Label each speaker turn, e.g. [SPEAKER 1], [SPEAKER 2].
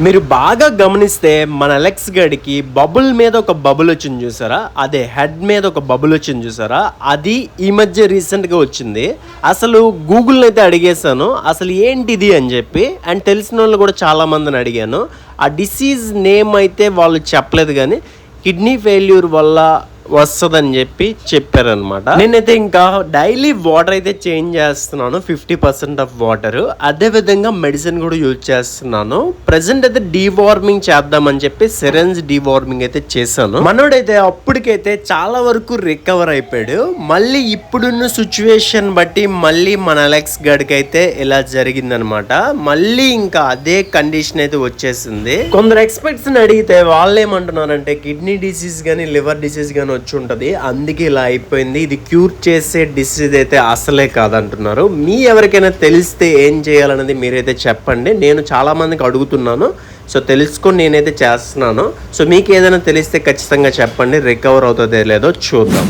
[SPEAKER 1] మీరు బాగా గమనిస్తే మన అలెక్స్ గడికి బబుల్ మీద ఒక బబుల్ వచ్చింది చూసారా, అదే హెడ్ మీద ఒక బబుల్ వచ్చింది చూసారా, అది ఈ మధ్య రీసెంట్గా వచ్చింది. అసలు గూగుల్ అయితే అడిగేశాను అసలు ఏంటిది అని చెప్పి, అండ్ తెలిసిన వాళ్ళు కూడా చాలా మందిని అడిగాను. ఆ డిసీజ్ నేమ్ అయితే వాళ్ళు చెప్పలేదు, కానీ కిడ్నీ ఫెయిల్యూర్ వల్ల వస్తుందని చెప్పి చెప్పారనమాట. నేనైతే ఇంకా డైలీ వాటర్ అయితే చేంజ్ చేస్తున్నాను, 50% ఆఫ్ వాటర్. అదేవిధంగా మెడిసిన్ కూడా యూజ్ చేస్తున్నాను. ప్రజెంట్ అయితే డీవార్మింగ్ చేద్దామని చెప్పి సిరెంజ్ డీవార్మింగ్ అయితే చేశాను. మనోడైతే అప్పటికైతే చాలా వరకు రికవర్ అయిపోయాడు. మళ్ళీ ఇప్పుడున్న సిచ్యువేషన్ బట్టి మళ్ళీ మన అలెక్స్ గడికి అయితే ఇలా జరిగిందనమాట. మళ్ళీ ఇంకా అదే కండిషన్ అయితే వచ్చేసింది. కొందరు ఎక్స్పర్ట్స్ ని అడిగితే వాళ్ళు ఏమంటున్నారంటే కిడ్నీ డిసీజ్ కానీ లివర్ డిసీజ్ కానీ వచ్చి ఉంటుంది, అందుకే ఇలా అయిపోయింది, ఇది క్యూర్ చేసే డిసీజ్ అయితే అసలే కాదంటున్నారు. మీ ఎవరికైనా తెలిస్తే ఏం చేయాలనేది మీరైతే చెప్పండి. నేను చాలా మందికి అడుగుతున్నాను, సో తెలుసుకొని నేనైతే చేస్తున్నాను. సో మీకు ఏదైనా తెలిస్తే ఖచ్చితంగా చెప్పండి, రికవర్ అవుతుందో లేదో చూద్దాం.